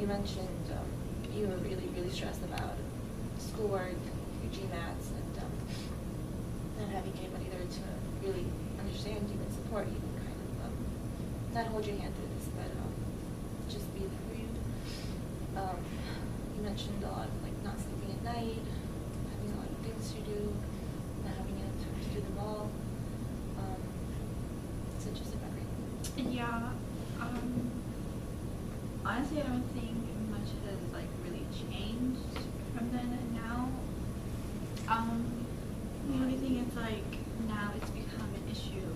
you mentioned you were really, really stressed about schoolwork, your GMATs, and not having anybody there to really understand you and support you and kind of not hold your hand through this, but just be there for you. You mentioned a lot of like not sleeping at night, having a lot of things to do, not having enough time to do them all. So just about right. Yeah. Honestly, I don't think much has like really changed from then and now. The only thing is like now it's become an issue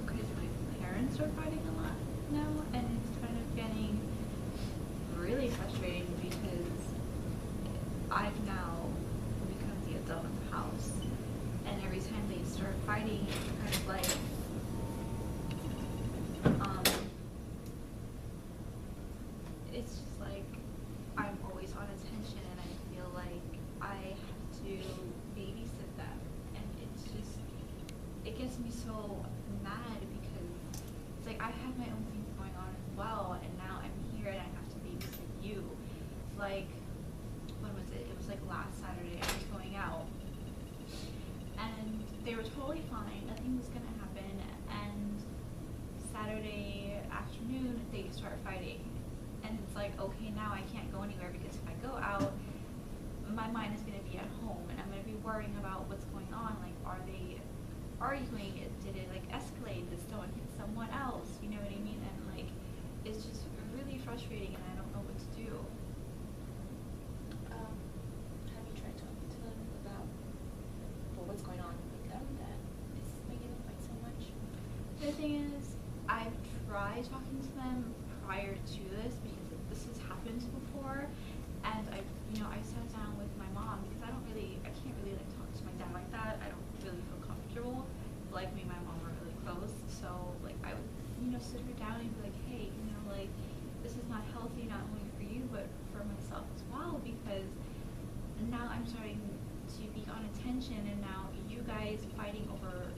because my parents are fighting a lot now, and it's kind of getting really frustrating because I've now become the adult in the house, and every time they start fighting, it's kind of like it's just like I'm always on attention, and I feel like I have to babysit them, and it's just, it gets me so mad because it's like I have my own things going on as well, and now I'm here and I have to babysit you. Like, when was it? It was like last Saturday. I was going out, and they were totally fine. Nothing was gonna happen, and Saturday afternoon they start fighting. And it's like, okay, now I can't go anywhere because if I go out, my mind is going to be at home and I'm going to be worrying about what's going on. Like, are they arguing? Did it like escalate? Did someone hit someone else? You know what I mean? And like, it's just really frustrating and I don't know what to do. Have you tried talking to them about what's going on with them that is making them fight so much? The thing is, I've tried talking to them prior to this because this has happened before, and I sat down with my mom because I can't really like talk to my dad like that. I don't really feel comfortable. Like, me and my mom are really close, so like I would sit her down and be like, hey, like, this is not healthy, not only for you but for myself as well, because now I'm starting to be on attention, and now you guys fighting over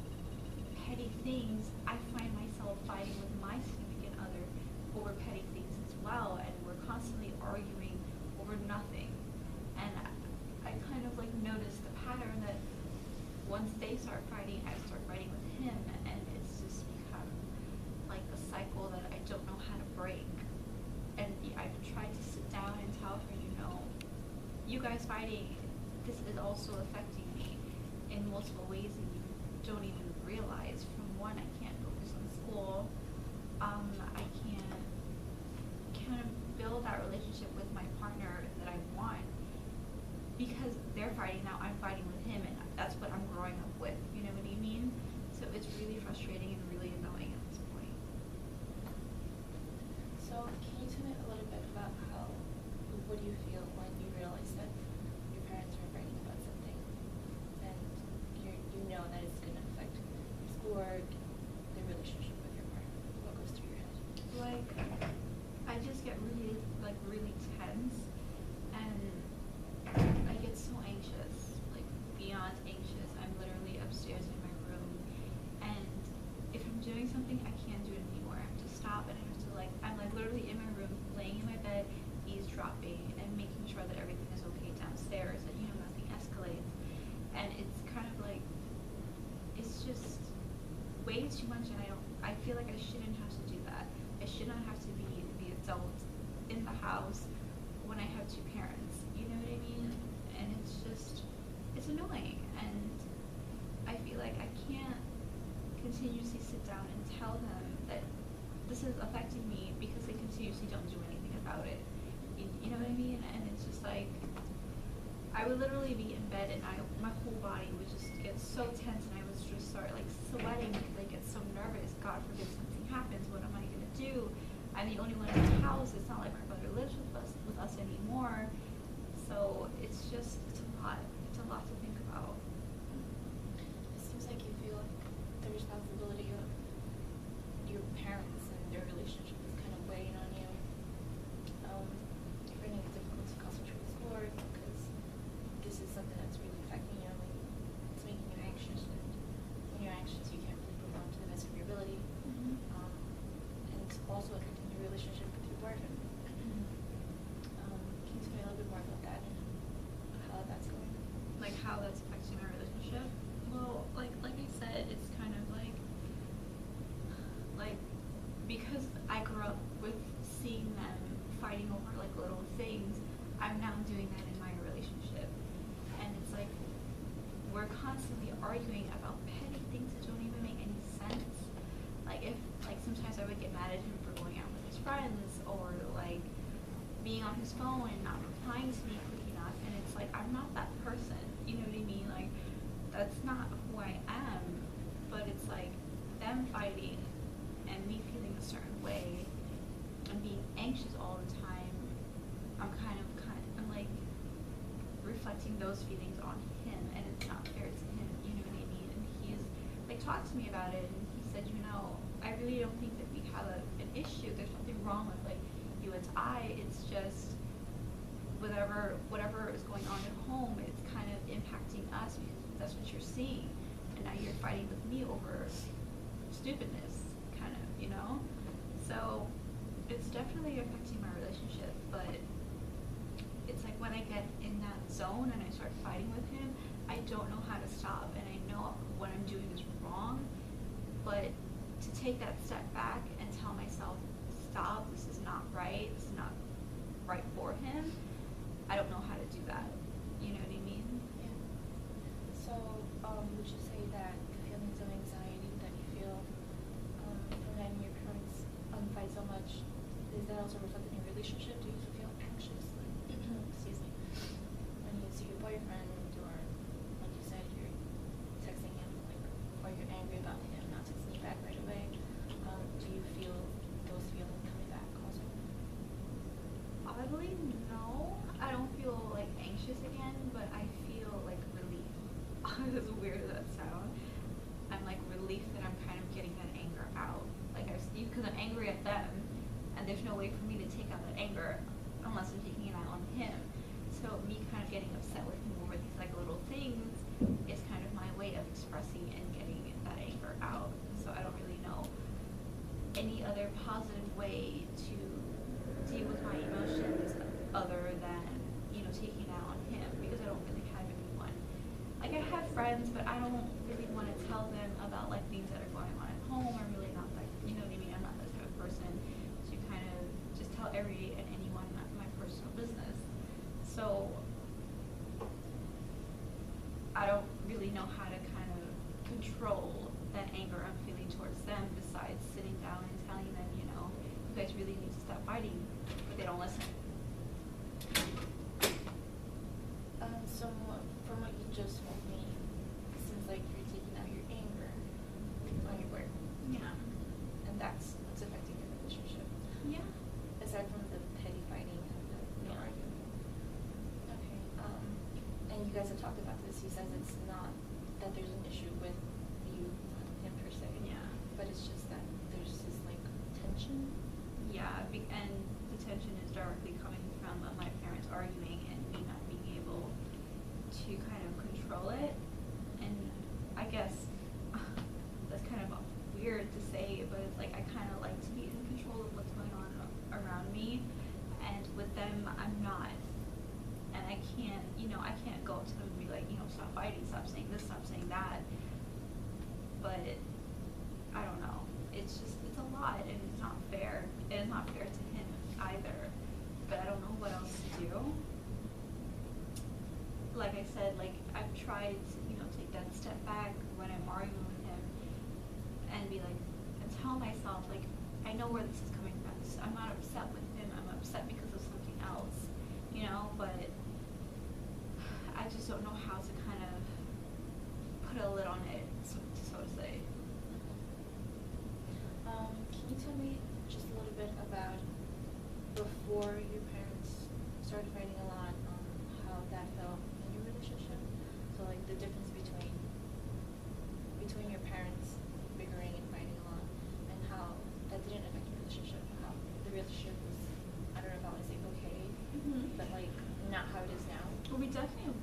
petty things. I find myself fighting with my significant other over petty things as well, and we're constantly arguing over nothing. And I kind of like noticed the pattern that once they start fighting, I start fighting with him, and it's just become like a cycle that I don't know how to break. And I've tried to sit down and tell her, you guys fighting, this is also affecting me in multiple ways and you don't even realize. From one, I can't focus on school. I can't kind of build that relationship with my partner that I want because they're fighting now. I'm fighting with him, and that's what I'm growing up with. You know what I mean? So it's really frustrating and really annoying at this point. So can you tell me a little bit about what do you feel when you realize that your parents are fighting about something, and you know that it's going to affect schoolwork, the relationship with your partner? What goes through your head? Like, I just get really tense, and I get so anxious, like beyond anxious. I'm literally upstairs in my room, and if I'm doing something, I can't do it anymore. I have to stop, and I have to I'm literally in my room, laying in my bed, eavesdropping, and making sure that everything is okay downstairs, that nothing escalates. And it's kind of like, it's just way too much, and I feel like I shouldn't have to do that. I should not have to be the adult in the house when I have two parents. You know what I mean? And it's annoying, and I feel like I can't continuously sit down and tell them that this is affecting me because they continuously don't do anything about it. You know what I mean? And it's just like, I would literally be in bed and my whole body would just get so tense, and I would just start like sweating because I get so nervous. God forbid something happens, what am I gonna do? I'm the only one in the house. It's not like my brother lives with us anymore. So it's a lot. It's a lot to think about. It seems like you feel like the responsibility of your parents and their relationship is kind of weighing on you. Finding it difficult to concentrate with schoolwork because this is something that's really affecting you. It's making you anxious, and when you're anxious, friends, or like being on his phone and not replying to me quick enough. And it's like, I'm not that person, you know what I mean? Like, that's not who I am. But it's like them fighting and me feeling a certain way and being anxious all the time. I'm like reflecting those feelings on him, and it's not fair to him, you know what I mean? And he's like talked to me about it, and he said, I really don't think that we have an issue. There's nothing wrong with like you and I. It's just whatever is going on at home, it's kind of impacting us because that's what you're seeing, and now you're fighting with me over stupidness, kind of, So it's definitely affecting my relationship, but it's like when I get in that zone and I start fighting with him, I don't know how to stop, and I know what I'm doing is wrong, but to take that step back and tell myself, stop, this is not right, this is not right for him, I don't know how to do that. You know what I mean? Yeah. So, would you say that the feelings of anxiety that you feel from having your parents fight so much, is that also reflected in your relationship? Do you feel anxious, like, excuse me, when you see your boyfriend, or like you said, you're texting him, like, or you're angry about him not texting you back right away? Do you feel those feelings coming back also? Oddly, no. I don't feel like anxious again, but I feel like relief. As weird as that sounds, I'm like relief that I'm kind of getting that anger out. Like because I'm angry at them, and there's no way for me to take out that anger unless I'm taking it out on him. So me kind of getting upset with him over these like little things is kind of my way of expressing and getting that anger out. So I don't really know any other positive way to deal with my emotions other than, taking it out on him, because I don't really have anyone. Like, I have friends, but I don't really want to tell them about like things that are going on at home. I'm really not like, you know what I mean? I'm not that type of person to kind of just tell every and anyone my personal business. So I don't really know how to kind of control that anger I'm feeling towards them, besides sitting down and telling them, you guys really need to stop fighting, but they don't listen. So from what you just told me, it seems like you're taking out your anger on your work. Yeah. And that's what's affecting your relationship. Yeah. Aside from the petty fighting and the arguing. Okay. And you guys have talked about this. He says it's not that there's an issue with you, him per se. Yeah. But it's just that there's this like tension. Yeah, and the tension is directly coming from my parents arguing and me not being able to kind of control it. And I guess that's kind of weird to say, but it's like I kind of like to be in control of what's going on around me, and with them I'm not. And I can't go up to them and be like, stop fighting, stop saying this, stop saying that. But I don't know. It's a lot, and it's not fair. It is not fair to him either. But I don't know what else to do. Like I said, like I've tried to, take that step back when I'm arguing with him and be like, and tell myself, like, I know where this is coming from. I'm not upset with him. I'm upset because of something else, but I just don't know how to kind of put a lid on it, so to say. Can you tell me just a little bit about before your parents started fighting a lot, how that felt in your relationship? So like the difference between your parents bickering and fighting a lot, and how that didn't affect your relationship, how the relationship was, I don't know if I want to say okay, but like not how it is now. Well, we definitely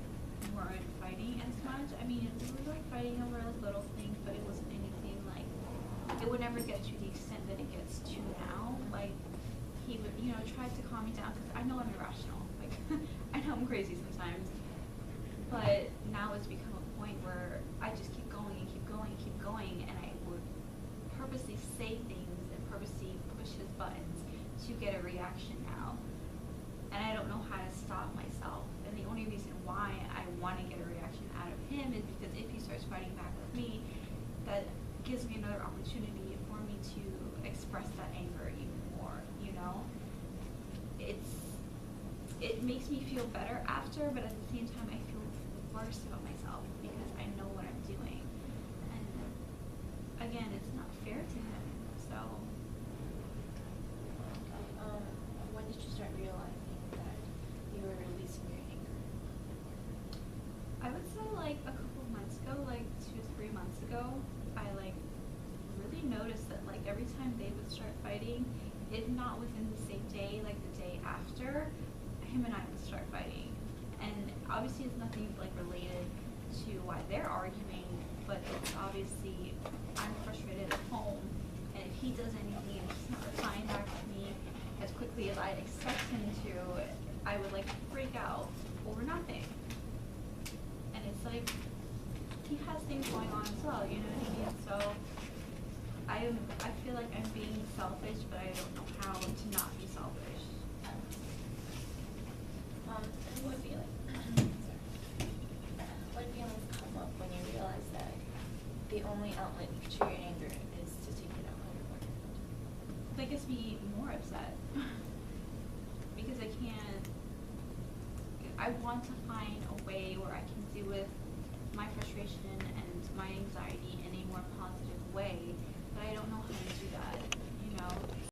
weren't fighting as much. I mean, we were like fighting over little things, but it wasn't anything like, it would never get to the extent that it gets to now. Like, he would, try to calm me down, because I know I'm irrational. Like, I know I'm crazy sometimes. But now it's become a point where I just keep going and keep going and keep going, and I would purposely say things and purposely push his buttons to get a reaction now. And I don't know how to stop myself. And the only reason why I want to get a reaction out of him is because if he starts fighting back with me, that gives me another opportunity for me to express that anger even more, know? It makes me feel better after, but at the same time I feel worse about myself because I know what I'm doing. And again, it's not fair to him, so. When did you start realizing that you were releasing your anger? I would say like a couple of months ago, like 2 to 3 months ago, I like really noticed that like every time they would start fighting, if not within the same day, like the day after, him and I would start fighting. And obviously it's nothing like related to why they're arguing, but it's obviously I'm frustrated at home, and if he does anything and he's not replying back to me as quickly as I'd expect him to, I would like freak out over nothing. And it's like he has things going on as well, you know what I mean? So I feel like I'm being selfish, but I don't know how to not be selfish. What feelings come up when you realize that the only outlet to your anger is to take it out on your boyfriend? That gets me more upset because I want to find a way where I can deal with my frustration and my anxiety in a more positive way